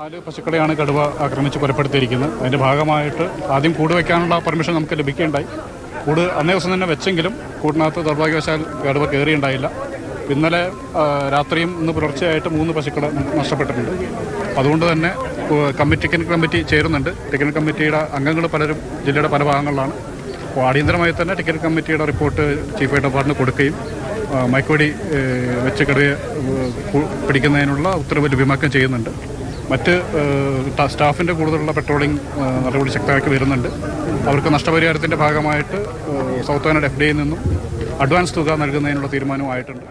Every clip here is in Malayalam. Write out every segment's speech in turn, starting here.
4 പശുക്കളെയാണ് കടുവ ആക്രമിച്ച് കൊലപ്പെടുത്തിയിരിക്കുന്നത്. അതിൻ്റെ ഭാഗമായിട്ട് ആദ്യം കൂട് വയ്ക്കാനുള്ള പെർമിഷൻ നമുക്ക് ലഭിക്കുകയുണ്ടായി. കൂട് അന്നേ ദിവസം തന്നെ വെച്ചെങ്കിലും കൂടിനകത്ത് ദൗർഭാഗ്യവശാൽ കടുവ കയറിയുണ്ടായില്ല. ഇന്നലെ രാത്രിയും ഇന്ന് പുലർച്ചെയായിട്ട് 3 പശുക്കളെ നഷ്ടപ്പെട്ടിട്ടുണ്ട്. അതുകൊണ്ട് തന്നെ ടെക്നിക്കൽ കമ്മിറ്റി ചേരുന്നുണ്ട്. ടെക്നിക്കൽ കമ്മിറ്റിയുടെ അംഗങ്ങൾ പലരും ജില്ലയുടെ പല ഭാഗങ്ങളിലാണ്. അപ്പോൾ അടിയന്തരമായി തന്നെ ടെക്നിക്കൽ കമ്മിറ്റിയുടെ റിപ്പോർട്ട് ചീഫ് എഡ് ഡിപ്പാർട്ട്മെൻറ്റ് കൊടുക്കുകയും മയക്കുവെടി വെച്ച് കടുവയെ പിടിക്കുന്നതിനുള്ള ഉത്തരവ് ലഭ്യമാക്കുകയും ചെയ്യുന്നുണ്ട്. മറ്റ് സ്റ്റാഫിൻ്റെ കൂടുതലുള്ള പെട്രോളിംഗ് നടപടി ശക്തമാക്കി വരുന്നുണ്ട്. അവർക്ക് നഷ്ടപരിഹാരത്തിൻ്റെ ഭാഗമായിട്ട് സൗത്ത് വയനാട് FDAയിൽ നിന്നും അഡ്വാൻസ് തുക നൽകുന്നതിനുള്ള തീരുമാനമായിട്ടുണ്ട്.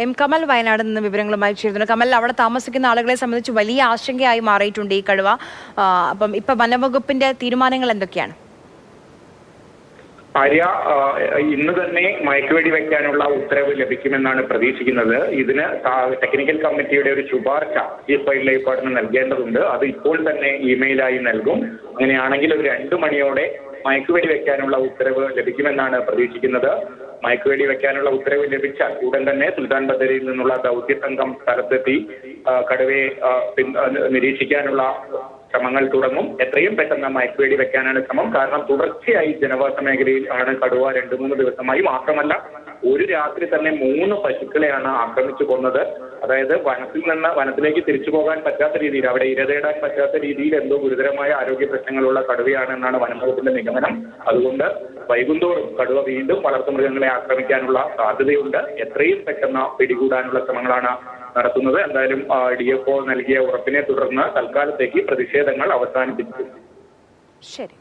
എം കമൽ വയനാട് നിന്ന് വിവരങ്ങളുമായി ചേരുന്നു. കമൽ, അവിടെ താമസിക്കുന്ന ആളുകളെ സംബന്ധിച്ച് വലിയ ആശങ്കയായി മാറിയിട്ടുണ്ട് ഈ കടുവ. അപ്പം ഇപ്പൊ വനവകുപ്പിന്റെ തീരുമാനങ്ങൾ എന്തൊക്കെയാണ്? ആര്യ, ഇന്ന് തന്നെ മയക്കുവെടി വെക്കാനുള്ള ഉത്തരവ് ലഭിക്കുമെന്നാണ് പ്രതീക്ഷിക്കുന്നത്. ഇതിന് ടെക്നിക്കൽ കമ്മിറ്റിയുടെ ഒരു ശുപാർശ ചീഫ് വൈൽഡ് ലൈഫ് വാർഡന് നൽകേണ്ടതുണ്ട്. അത് ഇപ്പോൾ തന്നെ ഇമെയിലായി നൽകും. അങ്ങനെയാണെങ്കിൽ ഒരു 2 മണിയോടെ മയക്കുവെടി വെക്കാനുള്ള ഉത്തരവ് ലഭിക്കുമെന്നാണ് പ്രതീക്ഷിക്കുന്നത്. മയക്കുവെടി വെക്കാനുള്ള ഉത്തരവ് ലഭിച്ചാൽ ഉടൻ തന്നെ സുൽത്താൻ ബത്തേരിയിൽ നിന്നുള്ള ദൗത്യ സംഘം സ്ഥലത്തെത്തി കടുവയെ നിരീക്ഷിക്കാനുള്ള ശ്രമങ്ങൾ തുടങ്ങും. എത്രയും പെട്ടെന്ന് മയക്കുവെടി വെക്കാനാണ് ശ്രമം. കാരണം തുടർച്ചയായി ജനവാസ മേഖലയിൽ ആണ് കടുവ 2-3 ദിവസമായി. മാത്രമല്ല, ഒരു രാത്രി തന്നെ 3 പശുക്കളെയാണ് ആക്രമിച്ചു കൊന്നത്. അതായത് വനത്തിലേക്ക് തിരിച്ചു പോകാൻ പറ്റാത്ത രീതിയിൽ, അവിടെ ഇരതേടാൻ പറ്റാത്ത രീതിയിൽ എന്തോ ഗുരുതരമായ ആരോഗ്യ പ്രശ്നങ്ങളുള്ള കടുവയാണെന്നാണ് വനംവകുപ്പിന്റെ നിഗമനം. അതുകൊണ്ട് വൈകുന്തോറും കടുവ വീണ്ടും വളർത്തുമൃഗങ്ങളെ ആക്രമിക്കാനുള്ള സാധ്യതയുണ്ട്. എത്രയും പെട്ടെന്ന് പിടികൂടാനുള്ള ശ്രമങ്ങളാണ് നടത്തുന്നത്. എന്തായാലും DFO നൽകിയ ഉറപ്പിനെ തുടർന്ന് തൽക്കാലത്തേക്ക് പ്രതിഷേധങ്ങൾ അവസാനിപ്പിച്ചു. ശരി.